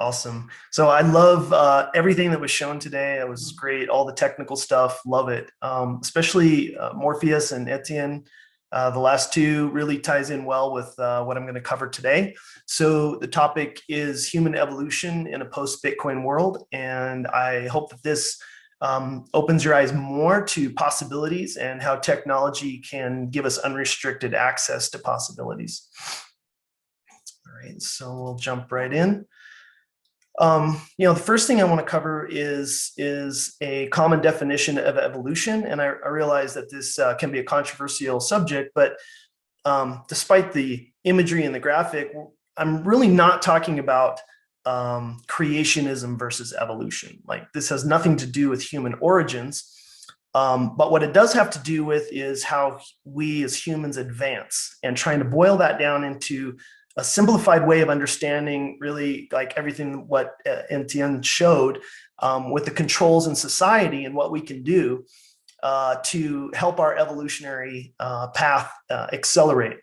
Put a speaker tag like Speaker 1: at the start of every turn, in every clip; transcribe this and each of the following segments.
Speaker 1: Awesome. So I love everything that was shown today. It was great. All the technical stuff, love it. Especially Morpheus and Etienne. The last two really ties in well with what I'm going to cover today. So the topic is human evolution in a post-Bitcoin world. And I hope that this opens your eyes more to possibilities and how technology can give us unrestricted access to possibilities. All right, so we'll jump right in. The first thing I want to cover is a common definition of evolution, and I realize that this can be a controversial subject, but despite the imagery and the graphic, I'm really not talking about creationism versus evolution. Like, this has nothing to do with human origins, but what it does have to do with is how we as humans advance, and trying to boil that down into a simplified way of understanding really like everything what Etienne showed with the controls in society and what we can do to help our evolutionary path accelerate.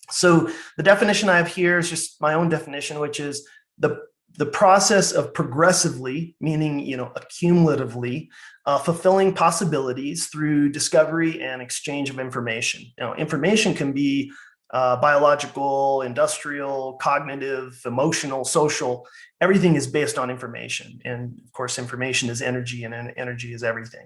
Speaker 1: So the definition I have here is just my own definition, which is the process of progressively, meaning accumulatively, fulfilling possibilities through discovery and exchange of information. Information can be biological, industrial, cognitive, emotional, social. Everything is based on information. And of course, information is energy, and energy is everything.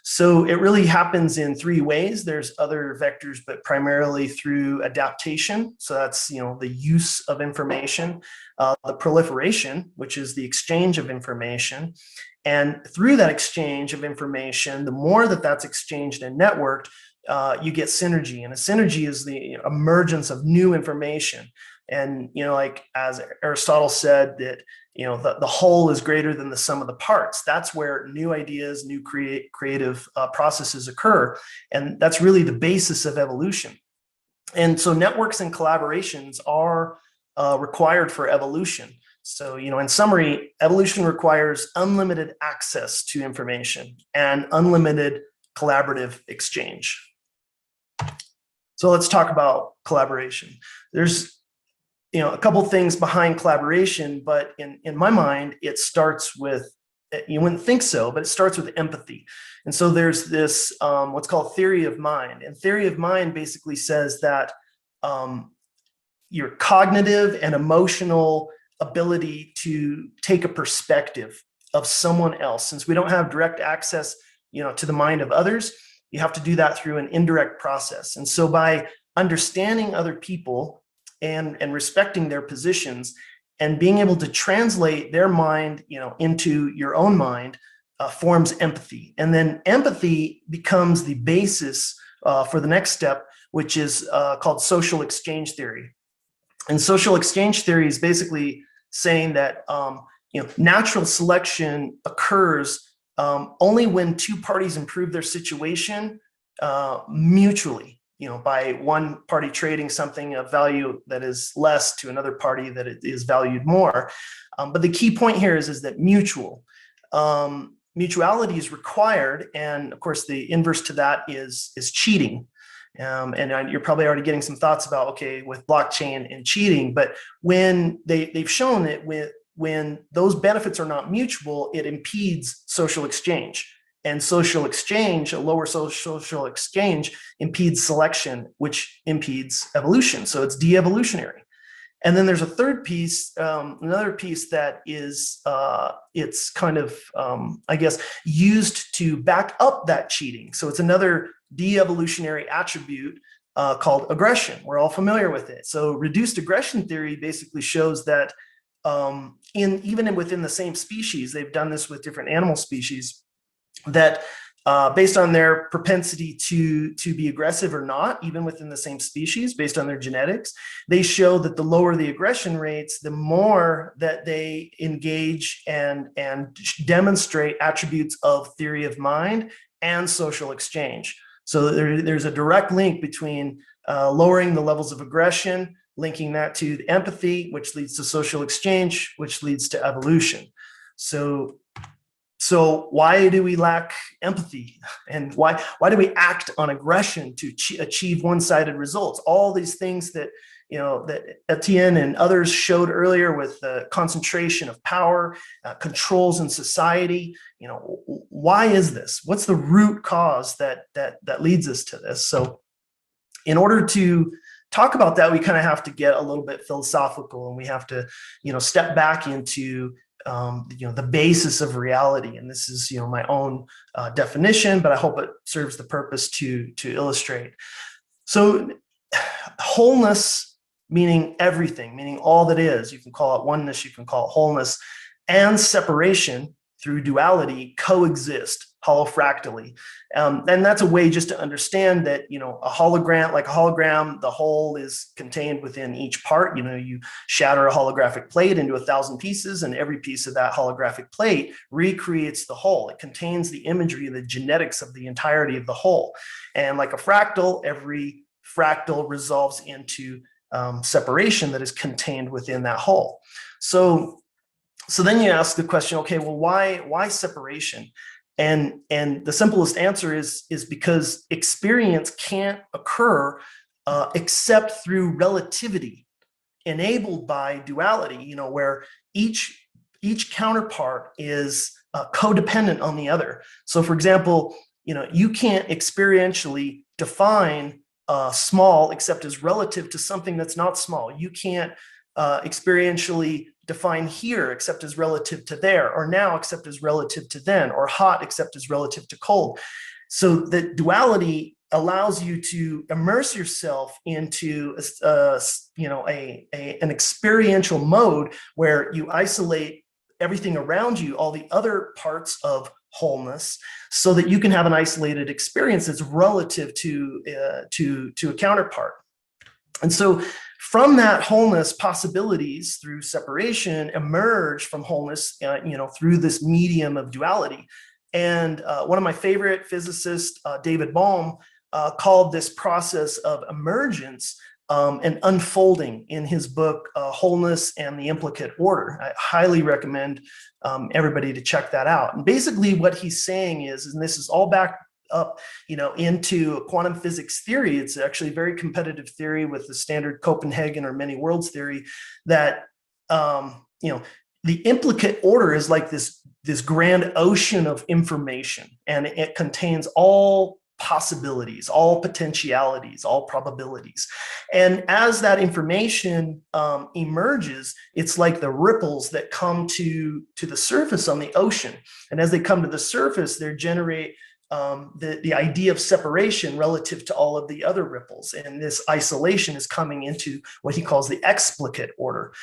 Speaker 1: So it really happens in three ways. There's other vectors, but primarily through adaptation. So that's, the use of information, the proliferation, which is the exchange of information. And through that exchange of information, the more that that's exchanged and networked, you get synergy, and a synergy is the emergence of new information. And like as Aristotle said, that the whole is greater than the sum of the parts. That's where new ideas, new creative processes occur, and that's really the basis of evolution. And so networks and collaborations are required for evolution. So in summary, evolution requires unlimited access to information and unlimited collaborative exchange. So let's talk about collaboration. There's a couple things behind collaboration, but in my mind, it starts with, you wouldn't think so, but it starts with empathy. And so there's this what's called theory of mind. And theory of mind basically says that your cognitive and emotional ability to take a perspective of someone else, since we don't have direct access to the mind of others, you have to do that through an indirect process. And so by understanding other people and respecting their positions and being able to translate their mind, into your own mind, forms empathy. And then empathy becomes the basis for the next step, which is called social exchange theory. And social exchange theory is basically saying that natural selection occurs only when two parties improve their situation mutually, by one party trading something of value that is less to another party that it is valued more. But the key point here is that mutuality is required. And of course, the inverse to that is cheating. And you're probably already getting some thoughts about, okay, with blockchain and cheating, but when they've shown that when those benefits are not mutual, it impedes social exchange. And social exchange, a lower social exchange, impedes selection, which impedes evolution. So it's de-evolutionary. And then there's a third piece, another piece that is, it's kind of, used to back up that cheating. So it's another de-evolutionary attribute called aggression. We're all familiar with it. So reduced aggression theory basically shows that even within the same species, they've done this with different animal species, that based on their propensity to be aggressive or not, even within the same species, based on their genetics, they show that the lower the aggression rates, the more that they engage and demonstrate attributes of theory of mind and social exchange. So there's a direct link between lowering the levels of aggression, linking that to the empathy, which leads to social exchange, which leads to evolution. So why do we lack empathy? And why do we act on aggression to achieve one-sided results? All these things that that Etienne and others showed earlier with the concentration of power, controls in society. Why is this? What's the root cause that leads us to this? So in order to talk about that, we kind of have to get a little bit philosophical, and we have to, step back into the basis of reality. And this is, my own definition, but I hope it serves the purpose to illustrate. So wholeness, meaning everything, meaning all that is, you can call it oneness, you can call it wholeness, and separation through duality coexist holofractally. And that's a way just to understand that, a hologram, like a hologram, the whole is contained within each part. You shatter a holographic plate into 1,000 pieces, and every piece of that holographic plate recreates the whole. It contains the imagery, the genetics of the entirety of the whole. And like a fractal, every fractal resolves into separation that is contained within that whole. So then you ask the question, okay, well, why separation? And the simplest answer is because experience can't occur except through relativity, enabled by duality, where each counterpart is codependent on the other. So for example, you can't experientially define small except as relative to something that's not small. You can't experientially define here except as relative to there, or now except as relative to then, or hot except as relative to cold. So the duality allows you to immerse yourself into an experiential mode where you isolate everything around you, all the other parts of wholeness, so that you can have an isolated experience that's relative to a counterpart. And so from that wholeness, possibilities through separation emerge from wholeness, through this medium of duality. And one of my favorite physicists, David Bohm, called this process of emergence and unfolding in his book, Wholeness and the Implicate Order. I highly recommend everybody to check that out. And basically what he's saying is, and this is all back up, into quantum physics theory. It's actually a very competitive theory with the standard Copenhagen or many worlds theory, that, the implicate order is like this grand ocean of information, and it contains all possibilities, all potentialities, all probabilities. And as that information emerges, it's like the ripples that come to the surface on the ocean. And as they come to the surface, they generate the idea of separation relative to all of the other ripples. And this isolation is coming into what he calls the explicate order.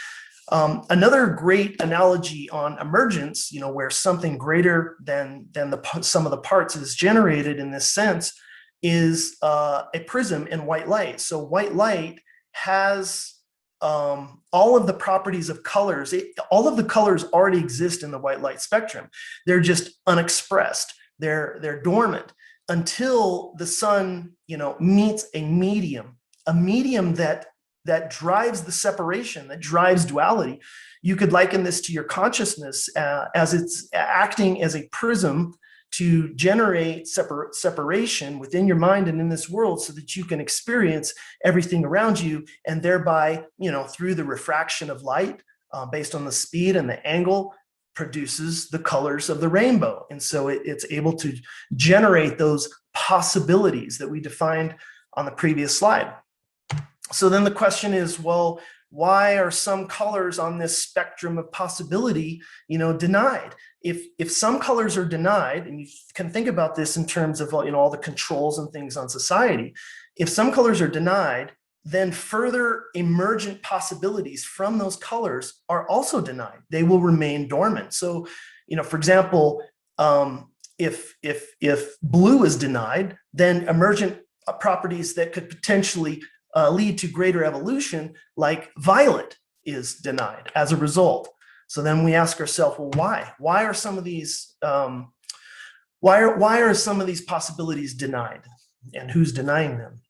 Speaker 1: Another great analogy on emergence, where something greater than the sum of the parts is generated in this sense, is a prism in white light. So white light has all of the properties of colors. All of the colors already exist in the white light spectrum. They're just unexpressed. They're dormant until the sun, meets a medium that drives the separation, that drives duality. You could liken this to your consciousness as it's acting as a prism to generate separation within your mind and in this world, so that you can experience everything around you, and thereby, through the refraction of light, based on the speed and the angle, produces the colors of the rainbow. And so it's able to generate those possibilities that we defined on the previous slide. So then the question is, well, why are some colors on this spectrum of possibility, denied? If some colors are denied, and you can think about this in terms of, all the controls and things on society, if some colors are denied, then further emergent possibilities from those colors are also denied. They will remain dormant. So, for example, if blue is denied, then emergent properties that could potentially lead to greater evolution, like violet, is denied as a result. So then we ask ourselves, well, why? Why are some of these why are some of these possibilities denied, and who's denying them?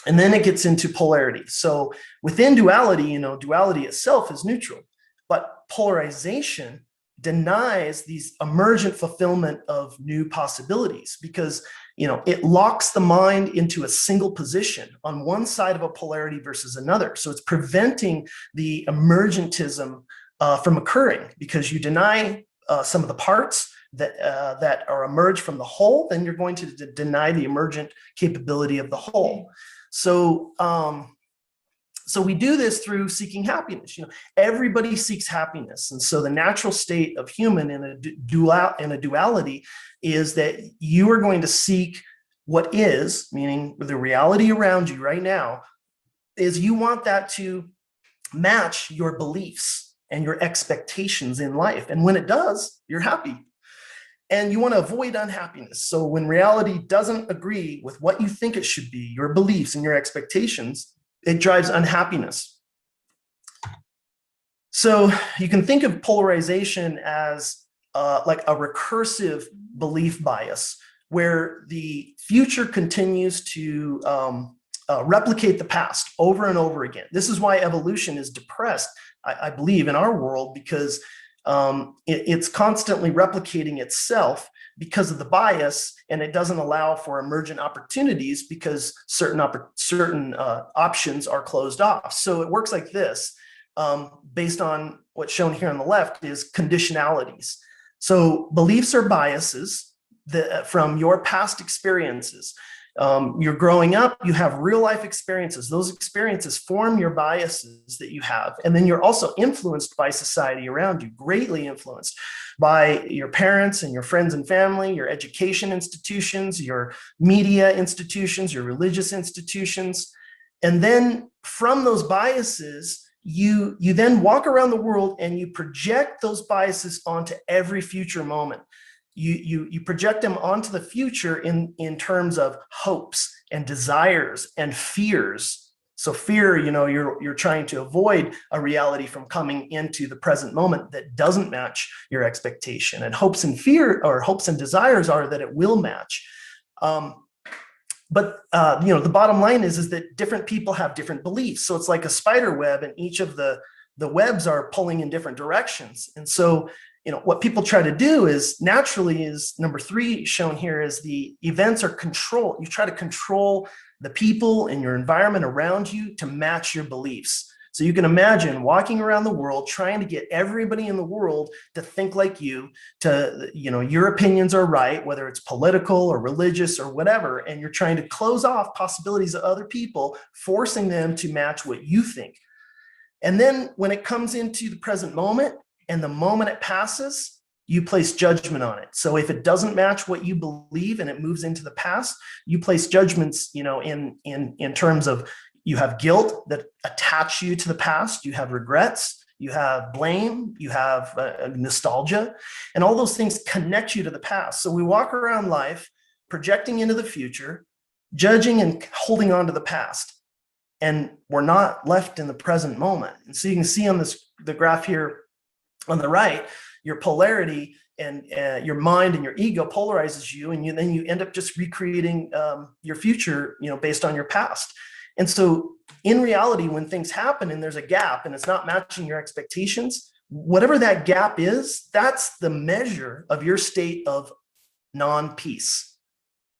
Speaker 1: And then it gets into polarity. So within duality, duality itself is neutral, but polarization denies these emergent fulfillment of new possibilities, because it locks the mind into a single position on one side of a polarity versus another. So it's preventing the emergentism from occurring, because you deny some of the parts that are emerged from the whole, then you're going to deny the emergent capability of the whole. So so we do this through seeking happiness. Everybody seeks happiness, and so the natural state of human in a duality is that you are going to seek what is, meaning the reality around you right now, is you want that to match your beliefs and your expectations in life, and when it does, you're happy. And you want to avoid unhappiness. So when reality doesn't agree with what you think it should be, your beliefs and your expectations, it drives unhappiness. So you can think of polarization as like a recursive belief bias, where the future continues to replicate the past over and over again. This is why evolution is depressed, I believe, in our world, because it's constantly replicating itself because of the bias, and it doesn't allow for emergent opportunities because certain options are closed off. So it works like this, based on what's shown here on the left is conditionalities. So beliefs are biases from your past experiences. You're growing up, you have real life experiences. Those experiences form your biases that you have. And then you're also influenced by society around you, greatly influenced by your parents and your friends and family, your education institutions, your media institutions, your religious institutions. And then from those biases, you then walk around the world and you project those biases onto every future moment. You project them onto the future in terms of hopes and desires and fears. So fear, you're trying to avoid a reality from coming into the present moment that doesn't match your expectation. And hopes and fear, or hopes and desires, are that it will match. But the bottom line is that different people have different beliefs. So it's like a spider web, and each of the webs are pulling in different directions. And so what people try to do is number 3 shown here, is the events are controlled. You try to control the people in your environment around you to match your beliefs. So you can imagine walking around the world trying to get everybody in the world to think like you, your opinions are right, whether it's political or religious or whatever, and you're trying to close off possibilities of other people, forcing them to match what you think. And then when it comes into the present moment, and the moment it passes, you place judgment on it. So if it doesn't match what you believe and it moves into the past, you place judgments, in terms of, you have guilt that attach you to the past, you have regrets, you have blame, you have nostalgia, and all those things connect you to the past. So we walk around life projecting into the future, judging and holding on to the past, and we're not left in the present moment. And so you can see on the graph here on the right, your polarity and your mind and your ego polarizes you, and then you end up just recreating your future, based on your past. And so in reality, when things happen and there's a gap and it's not matching your expectations, whatever that gap is, that's the measure of your state of non-peace.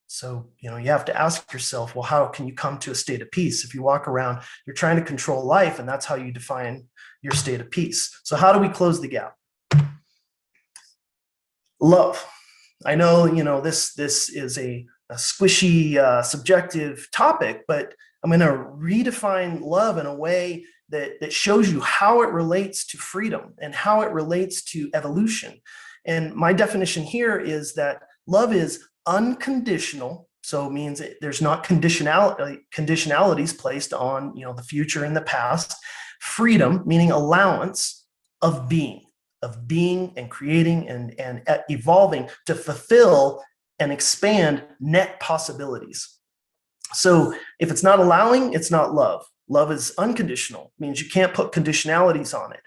Speaker 1: So, you have to ask yourself, well, how can you come to a state of peace? If you walk around, you're trying to control life, and that's how you define your state of peace. So how do we close the gap? Love. I know, this is a squishy, subjective topic, but I'm going to redefine love in a way that shows you how it relates to freedom and how it relates to evolution. And my definition here is that love is unconditional. So it means there's not conditionalities placed on, the future and the past. Freedom, meaning allowance of being and creating and evolving to fulfill and expand net possibilities. So if it's not allowing, it's not love. Love is unconditional, means you can't put conditionalities on it.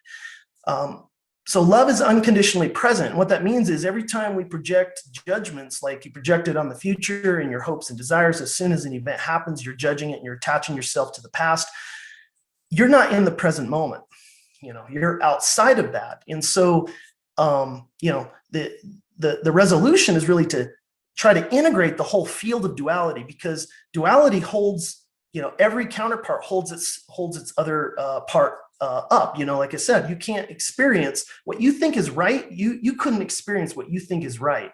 Speaker 1: So love is unconditionally present. And what that means is every time we project judgments, like you projected on the future and your hopes and desires, as soon as an event happens, you're judging it and you're attaching yourself to the past. You're not in the present moment. You're outside of that. And so the resolution is really to try to integrate the whole field of duality, because duality holds, every counterpart holds its other part up. Like I said, you can't experience what you think is right. You couldn't experience what you think is right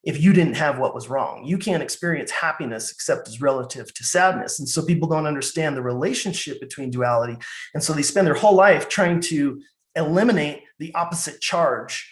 Speaker 1: if you didn't have what was wrong. You can't experience happiness except as relative to sadness. And so people don't understand the relationship between duality. And so they spend their whole life trying to eliminate the opposite charge,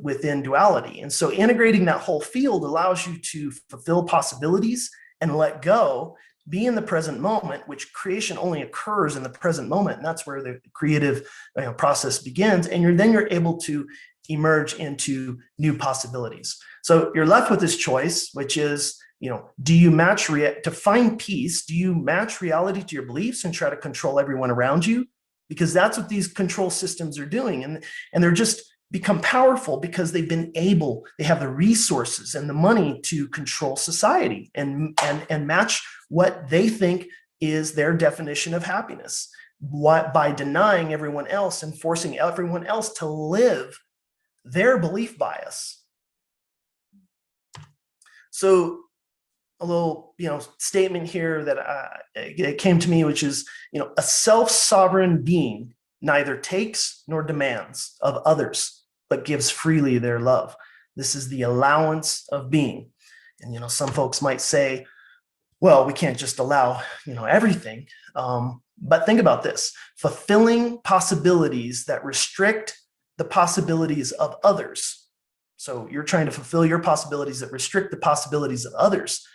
Speaker 1: within duality. And so integrating that whole field allows you to fulfill possibilities and let go, be in the present moment, which creation only occurs in the present moment. And that's where the creative process begins. And you're able to emerge into new possibilities. So you're left with this choice, which is, do you match to find peace? Do you match reality to your beliefs and try to control everyone around you? Because that's what these control systems are doing. And they're just become powerful because they have the resources and the money to control society and match what they think is their definition of happiness, by denying everyone else and forcing everyone else to live their belief bias. So a little, statement here that it came to me, which is, a self-sovereign being neither takes nor demands of others, but gives freely their love. This is the allowance of being. And, some folks might say, well, we can't just allow, everything. But think about this: fulfilling possibilities that restrict the possibilities of others. So you're trying to fulfill your possibilities that restrict the possibilities of others.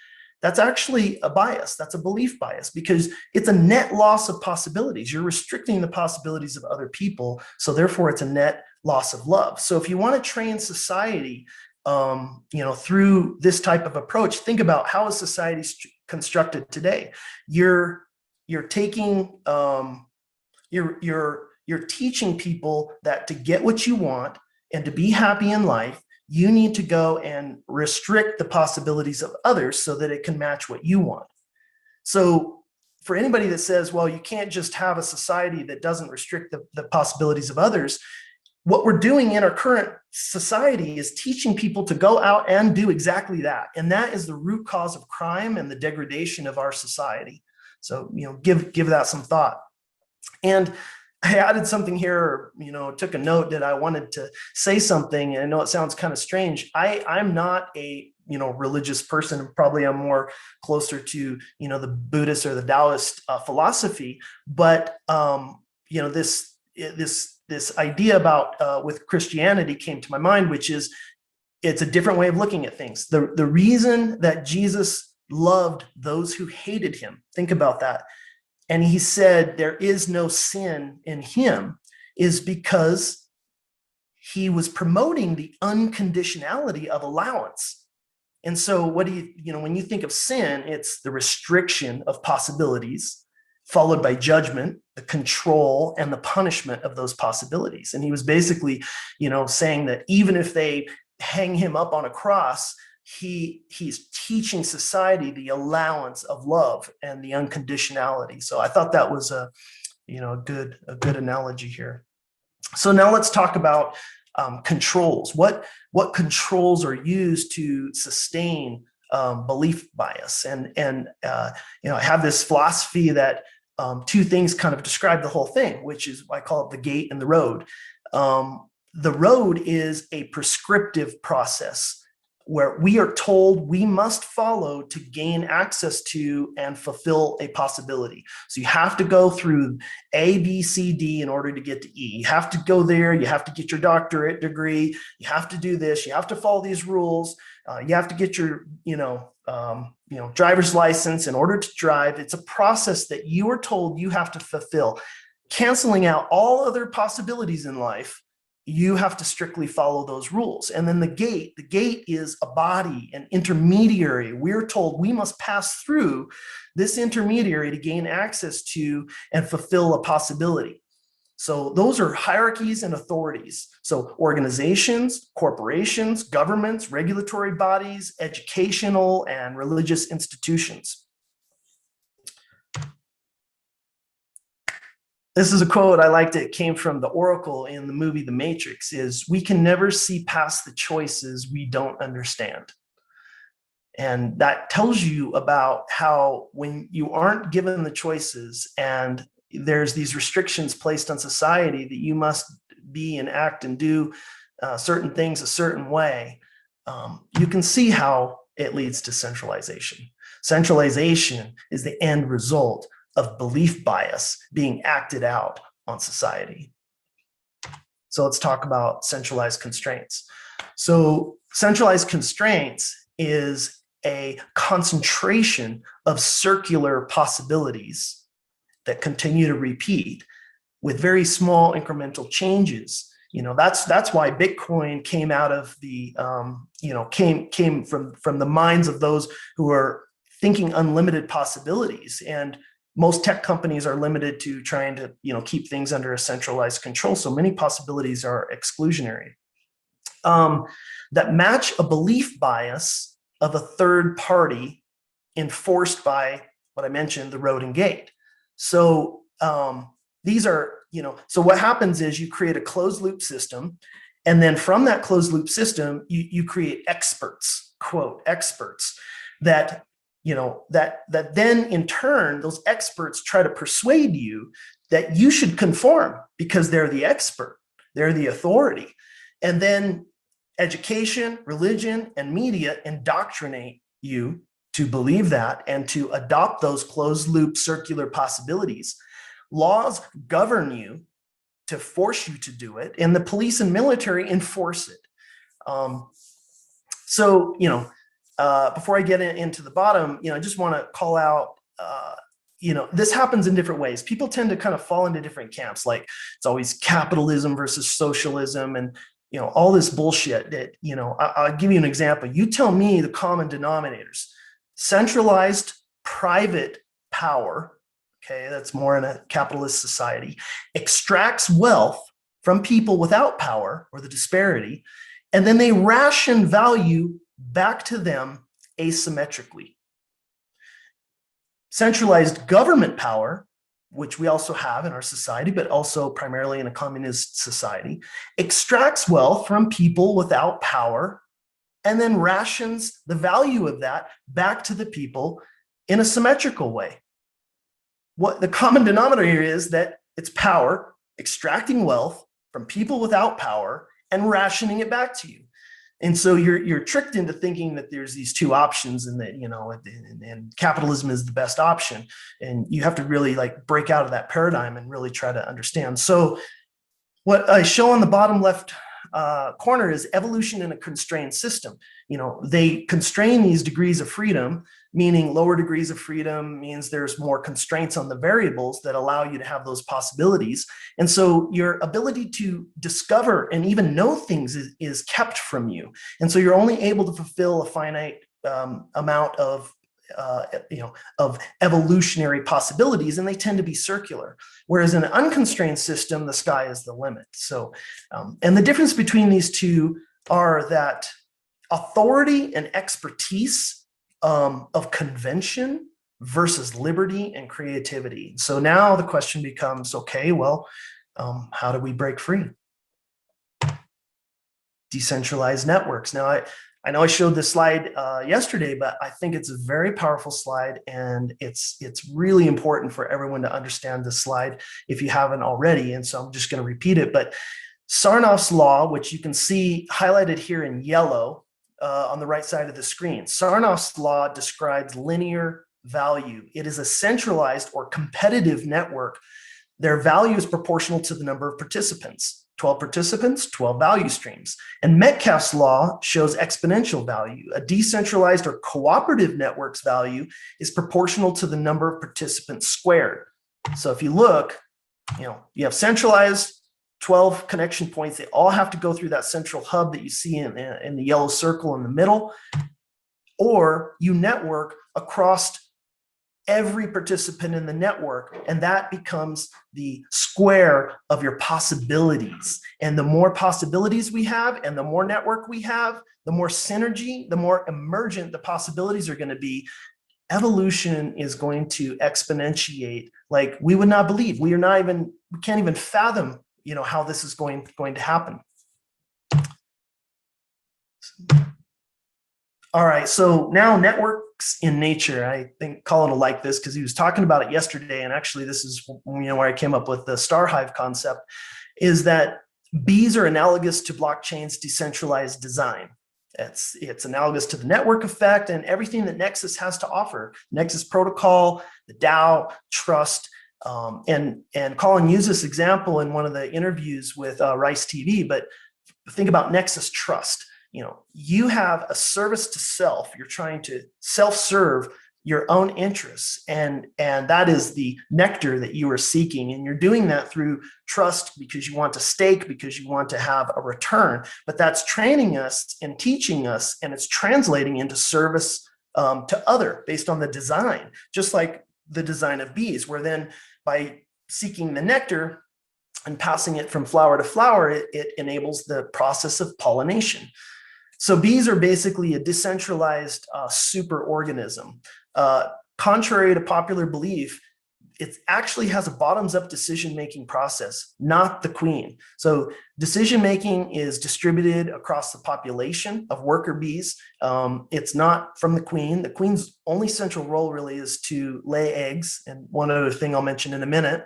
Speaker 1: That's actually a bias. That's a belief bias, because it's a net loss of possibilities. You're restricting the possibilities of other people. So therefore it's a net loss of love. So if you want to train society, through this type of approach, think about how is society constructed today. You're taking, you're teaching people that to get what you want and to be happy in life, you need to go and restrict the possibilities of others so that it can match what you want. So for anybody that says, well, you can't just have a society that doesn't restrict the possibilities of others, what we're doing in our current society is teaching people to go out and do exactly that. And that is the root cause of crime and the degradation of our society. So, give that some thought. And I added something here, took a note that I wanted to say something. And I know it sounds kind of strange. I'm not a, religious person. Probably I'm more closer to, the Buddhist or the Taoist philosophy. But, this idea about with Christianity came to my mind, which is it's a different way of looking at things. The reason that Jesus loved those who hated him, think about that, and he said there is no sin in him, is because he was promoting the unconditionality of allowance. And so what do when you think of sin, it's the restriction of possibilities followed by judgment, the control and the punishment of those possibilities. And he was basically, saying that even if they hang him up on a cross, he's teaching society the allowance of love and the unconditionality. So I thought that was a good analogy here. So now let's talk about controls. What controls are used to sustain belief bias? And I have this philosophy that two things kind of describe the whole thing, which is I call it the gate and the road. The road is a prescriptive process where we are told we must follow to gain access to and fulfill a possibility. So you have to go through A, B, C, D in order to get to E. You have to go there. You have to get your doctorate degree. You have to do this. You have to follow these rules. You have to get your, driver's license in order to drive. It's a process that you are told you have to fulfill, canceling out all other possibilities in life. You have to strictly follow those rules. And then the gate is a body, an intermediary. We're told we must pass through this intermediary to gain access to and fulfill a possibility. So those are hierarchies and authorities. So organizations, corporations, governments, regulatory bodies, educational and religious institutions. This is a quote I liked. It came from the Oracle in the movie The Matrix, is we can never see past the choices we don't understand. And that tells you about how when you aren't given the choices and there's these restrictions placed on society that you must be and act and do certain things a certain way, you can see how it leads to centralization. Centralization is the end result of belief bias being acted out on society. So let's talk about centralized constraints. So centralized constraints is a concentration of circular possibilities that continue to repeat with very small incremental changes. That's why Bitcoin came out of the came from the minds of those who are thinking unlimited possibilities. And most tech companies are limited to trying to keep things under a centralized control. So many possibilities are exclusionary that match a belief bias of a third party enforced by what I mentioned, the road and gate. So these are, so what happens is you create a closed loop system. And then from that closed loop system, you create experts, quote, experts that, that then in turn, those experts try to persuade you that you should conform because they're the expert, they're the authority. And then education, religion, and media indoctrinate you to believe that and to adopt those closed loop circular possibilities. Laws govern you to force you to do it, and the police and military enforce it. Before I get into the bottom, I just want to call out, this happens in different ways. People tend to kind of fall into different camps, like it's always capitalism versus socialism, and all this bullshit that, I'll give you an example. You tell me the common denominators. Centralized private power, okay, that's more in a capitalist society, extracts wealth from people without power, or the disparity, and then they ration value back to them asymmetrically. Centralized government power, which we also have in our society, but also primarily in a communist society, extracts wealth from people without power and then rations the value of that back to the people in a symmetrical way. What the common denominator here is that it's power, extracting wealth from people without power and rationing it back to you. And so you're tricked into thinking that there's these two options and that, and capitalism is the best option. And you have to really break out of that paradigm and really try to understand. So what I show on the bottom left corner is evolution in a constrained system. They constrain these degrees of freedom, meaning lower degrees of freedom means there's more constraints on the variables that allow you to have those possibilities. And so your ability to discover and even know things is kept from you. And so you're only able to fulfill a finite amount of evolutionary possibilities, and they tend to be circular. Whereas in an unconstrained system, the sky is the limit. So, and the difference between these two are that authority and expertise of convention versus liberty and creativity. So now the question becomes, okay, well, how do we break free? Decentralized networks. Now, I know I showed this slide yesterday, but I think it's a very powerful slide, and it's really important for everyone to understand this slide if you haven't already. And so I'm just going to repeat it. But Sarnoff's law, which you can see highlighted here in yellow on the right side of the screen. Sarnoff's law describes linear value. It is a centralized or competitive network. Their value is proportional to the number of participants. 12 participants, 12 value streams. And Metcalfe's law shows exponential value. A decentralized or cooperative network's value is proportional to the number of participants squared. So if you look, you have centralized 12 connection points. They all have to go through that central hub that you see in the yellow circle in the middle, or you network across every participant in the network, and that becomes the square of your possibilities. And the more possibilities we have and the more network we have, the more synergy, the more emergent the possibilities are going to be, evolution is going to exponentiate like we would not believe. We can't even fathom, how this is going to happen. All right, so now networks in nature. I think Colin will like this because he was talking about it yesterday, and actually this is where I came up with the star hive concept, is that bees are analogous to blockchain's decentralized design. It's analogous to the network effect and everything that Nexus has to offer. Nexus protocol, the DAO, trust, and Colin used this example in one of the interviews with Rice TV, but think about Nexus trust. You have a service to self. You're trying to self-serve your own interests, and that is the nectar that you are seeking, and you're doing that through trust because you want to stake, because you want to have a return. But that's training us and teaching us, and it's translating into service to other based on the design, just like the design of bees, where then by seeking the nectar and passing it from flower to flower, it enables the process of pollination. So bees are basically a decentralized superorganism. Contrary to popular belief, it actually has a bottoms-up decision-making process, not the queen. So decision-making is distributed across the population of worker bees. It's not from the queen. The queen's only central role really is to lay eggs. And one other thing I'll mention in a minute.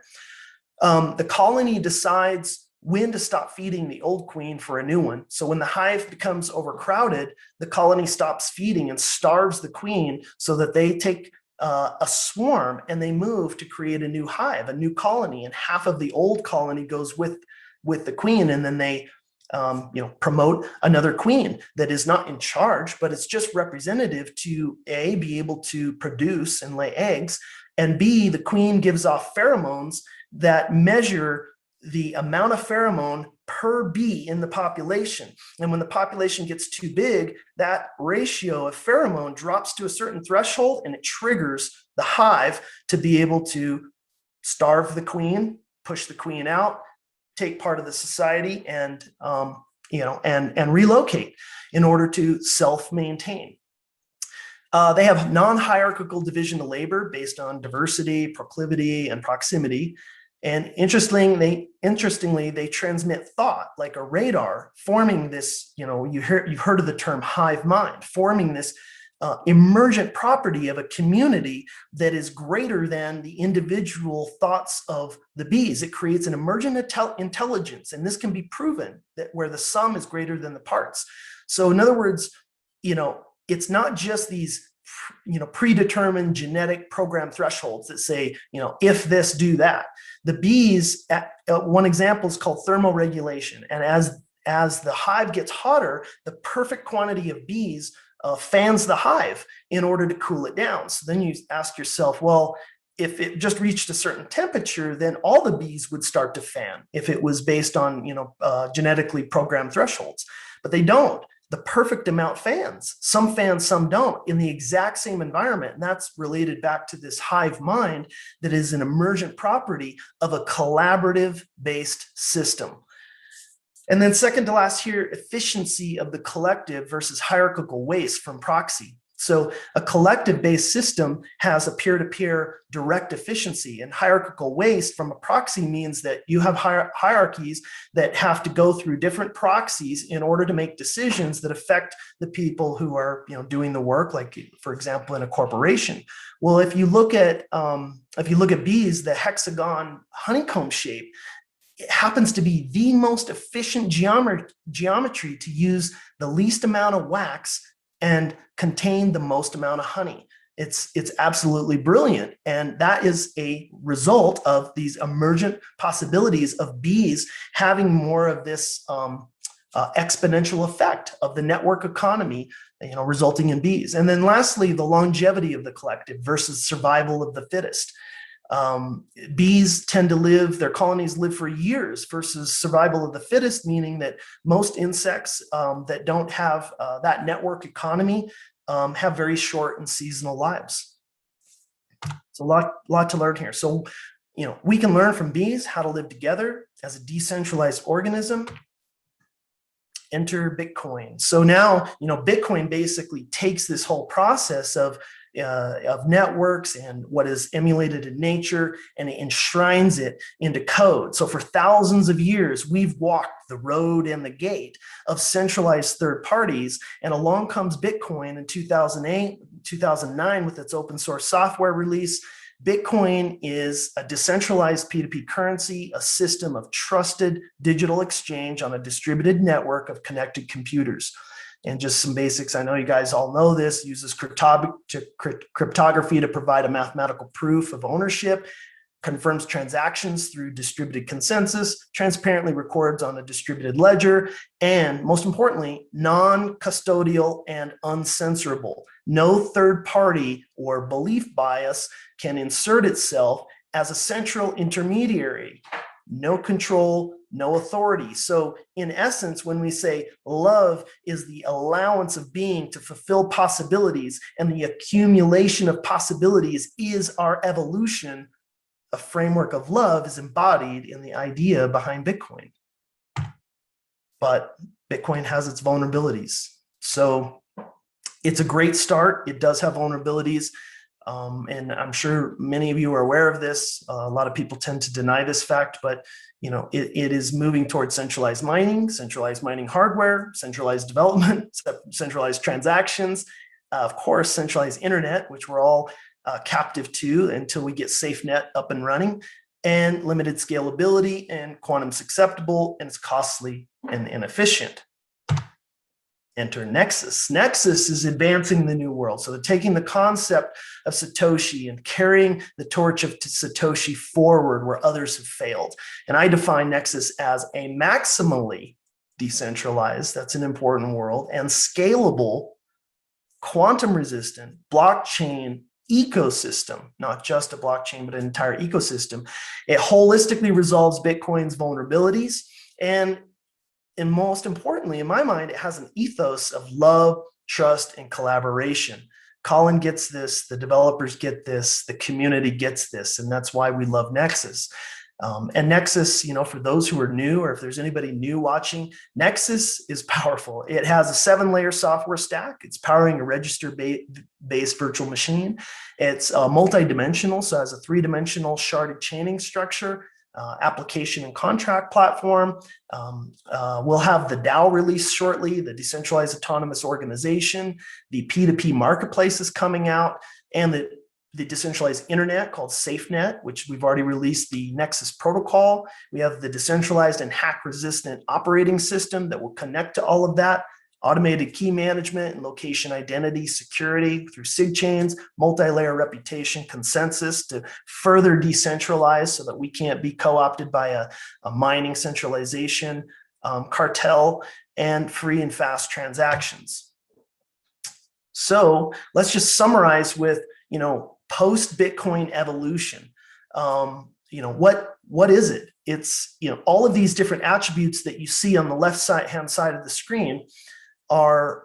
Speaker 1: The colony decides when to stop feeding the old queen for a new one. So when the hive becomes overcrowded, the colony stops feeding and starves the queen so that they take a swarm and they move to create a new hive, a new colony, and half of the old colony goes with the queen, and then they promote another queen that is not in charge, but it's just representative to A, be able to produce and lay eggs, and B, the queen gives off pheromones that measure the amount of pheromone per bee in the population. And when the population gets too big, that ratio of pheromone drops to a certain threshold, and it triggers the hive to be able to starve the queen, push the queen out, take part of the society, and relocate in order to self-maintain. They have non-hierarchical division of labor based on diversity, proclivity, and proximity. And interestingly, they transmit thought like a radar, forming this, you've heard of the term hive mind, forming this emergent property of a community that is greater than the individual thoughts of the bees. It creates an emergent intelligence, and this can be proven that where the sum is greater than the parts. So in other words, it's not just these predetermined genetic program thresholds that say, if this, do that. The bees, one example is called thermoregulation. And as the hive gets hotter, the perfect quantity of bees fans the hive in order to cool it down. So then you ask yourself, well, if it just reached a certain temperature, then all the bees would start to fan if it was based on, genetically programmed thresholds, but they don't. The perfect amount fans, some don't, in the exact same environment. And that's related back to this hive mind that is an emergent property of a collaborative based system. And then second to last here, efficiency of the collective versus hierarchical waste from proxy. So a collective-based system has a peer-to-peer direct efficiency, and hierarchical waste from a proxy means that you have hierarchies that have to go through different proxies in order to make decisions that affect the people who are doing the work, like for example in a corporation. Well, if you look at bees, the hexagon honeycomb shape, it happens to be the most efficient geometry to use the least amount of wax and contain the most amount of honey. It's absolutely brilliant. And that is a result of these emergent possibilities of bees having more of this exponential effect of the network economy, resulting in bees. And then lastly, the longevity of the collective versus survival of the fittest. Bees tend to their colonies live for years versus survival of the fittest, meaning that most insects that don't have that network economy have very short and seasonal lives. It's a lot to learn here. So, we can learn from bees how to live together as a decentralized organism. enter Bitcoin. So now, Bitcoin basically takes this whole process of networks and what is emulated in nature, and it enshrines it into code. So for thousands of years, we've walked the road and the gate of centralized third parties, and along comes Bitcoin in 2008, 2009 with its open source software release. Bitcoin is a decentralized P2P currency, a system of trusted digital exchange on a distributed network of connected computers. And just some basics, I know you guys all know this, uses cryptography to provide a mathematical proof of ownership, confirms transactions through distributed consensus, transparently records on a distributed ledger, and most importantly, non-custodial and uncensorable. No third party or belief bias can insert itself as a central intermediary. No control, no authority. So in essence, when we say love is the allowance of being to fulfill possibilities, and the accumulation of possibilities is our evolution, a framework of love is embodied in the idea behind Bitcoin. But Bitcoin has its vulnerabilities. So it's a great start. It does have vulnerabilities. And I'm sure many of you are aware of this. A lot of people tend to deny this fact, but it is moving towards centralized mining hardware, centralized development, centralized transactions, of course, centralized internet, which we're all captive to until we get SafeNet up and running, and limited scalability and quantum susceptible, and it's costly and inefficient. Enter Nexus. Nexus is advancing the new world. So they're taking the concept of Satoshi and carrying the torch of Satoshi forward where others have failed. And I define Nexus as a maximally decentralized, that's an important world, and scalable, quantum resistant blockchain ecosystem, not just a blockchain, but an entire ecosystem. It holistically resolves Bitcoin's vulnerabilities, and most importantly, in my mind, it has an ethos of love, trust, and collaboration. Colin gets this, the developers get this, the community gets this, and that's why we love Nexus. And Nexus, for those who are new, or if there's anybody new watching, Nexus is powerful. It has a 7-layer software stack. It's powering a register-based virtual machine. It's multi-dimensional, so it has a 3-dimensional sharded chaining structure. Application and contract platform. We'll have the DAO release shortly, the Decentralized Autonomous Organization. The P2P marketplace is coming out, and the decentralized internet called SafeNet, which we've already released the Nexus protocol. We have the decentralized and hack-resistant operating system that will connect to all of that. Automated key management and location identity security through SIG chains, multi-layer reputation consensus to further decentralize so that we can't be co-opted by a mining centralization cartel, and free and fast transactions. So let's just summarize with, post-Bitcoin evolution. What is it? It's, all of these different attributes that you see on the left hand side of the screen are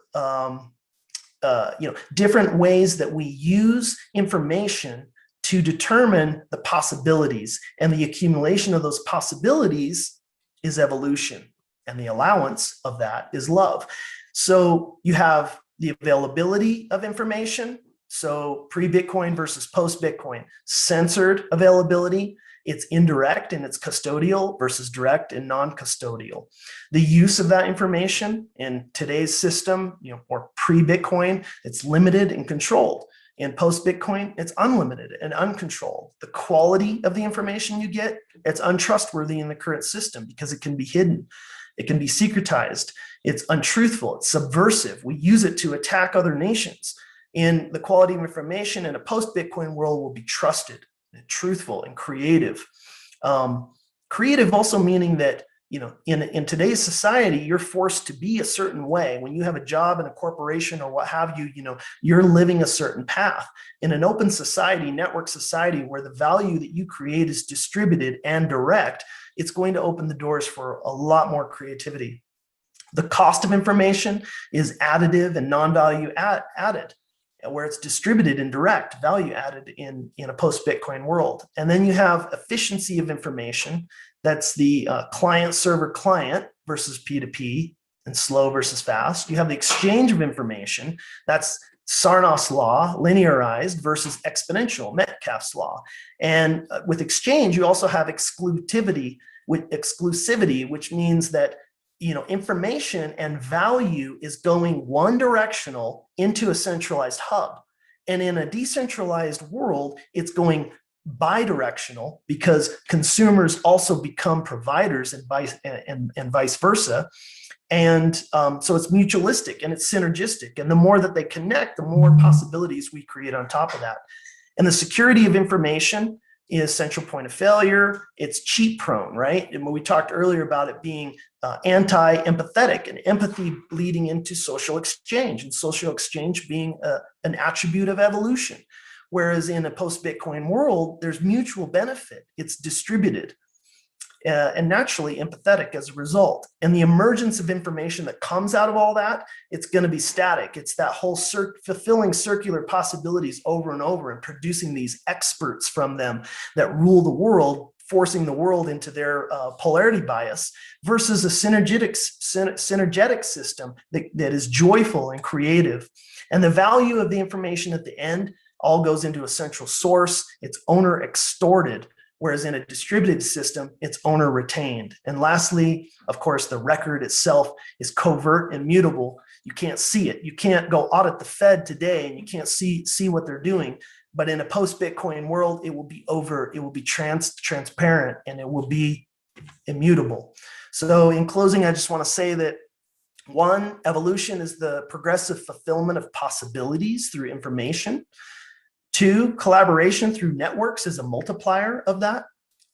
Speaker 1: different ways that we use information to determine the possibilities, and the accumulation of those possibilities is evolution, and the allowance of that is love. So you have the availability of information. So pre-Bitcoin versus post-Bitcoin, censored availability. It's indirect and it's custodial versus direct and non-custodial. The use of that information in today's system, or pre-Bitcoin, it's limited and controlled. In post-Bitcoin, it's unlimited and uncontrolled. The quality of the information you get, it's untrustworthy in the current system because it can be hidden. It can be secretized. It's untruthful. It's subversive. We use it to attack other nations. In the quality of information in a post-Bitcoin world will be trusted, and truthful, and creative. Creative also meaning that, in today's society, you're forced to be a certain way. When you have a job in a corporation or what have you, you're living a certain path. In an open society, network society, where the value that you create is distributed and direct, it's going to open the doors for a lot more creativity. The cost of information is additive and non-value added, where it's distributed and direct, value added in a post-Bitcoin world. And then you have efficiency of information. That's the client-server client versus P2P. and slow versus fast. You have the exchange of information. That's Sarnoff's law, linearized versus exponential, Metcalfe's law. And with exchange, you also have exclusivity, which means that information and value is going one directional into a centralized hub. And in a decentralized world, it's going bidirectional because consumers also become providers and vice versa. And so it's mutualistic and it's synergistic. And the more that they connect, the more possibilities we create on top of that. And the security of information is central point of failure. It's cheat prone, right? And when we talked earlier about it being anti-empathetic, and empathy leading into social exchange, and social exchange being an attribute of evolution. Whereas in a post-Bitcoin world, there's mutual benefit. It's distributed and naturally empathetic as a result. And the emergence of information that comes out of all that, it's going to be static. It's that whole fulfilling circular possibilities over and over and producing these experts from them that rule the world, forcing the world into their polarity bias versus a synergetic system that is joyful and creative. And the value of the information at the end all goes into a central source. It's owner extorted, whereas in a distributed system, it's owner retained. And lastly, of course, the record itself is covert and mutable. You can't see it. You can't go audit the Fed today and you can't see what they're doing. But in a post-Bitcoin world, it will be transparent, and it will be immutable. So in closing, I just want to say that one, evolution is the progressive fulfillment of possibilities through information. Two, collaboration through networks is a multiplier of that.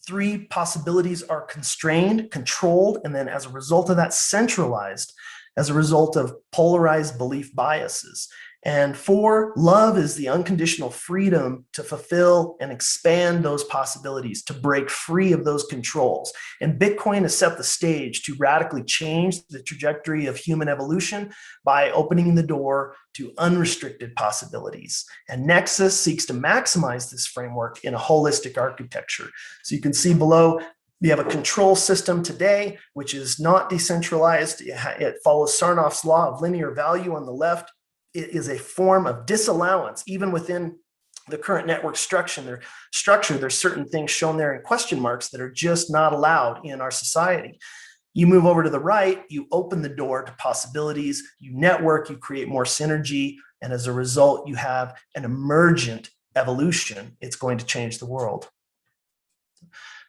Speaker 1: Three, possibilities are constrained, controlled, and then as a result of that, centralized as a result of polarized belief biases. And four, love is the unconditional freedom to fulfill and expand those possibilities, to break free of those controls. And Bitcoin has set the stage to radically change the trajectory of human evolution by opening the door to unrestricted possibilities. And Nexus seeks to maximize this framework in a holistic architecture. So you can see below, we have a control system today, which is not decentralized. It follows Sarnoff's law of linear value on the left. It is a form of disallowance, even within the current network structure. There's certain things shown there in question marks that are just not allowed in our society. You move over to the right, you open the door to possibilities, you network, you create more synergy, and as a result, you have an emergent evolution. It's going to change the world.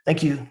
Speaker 1: Thank you.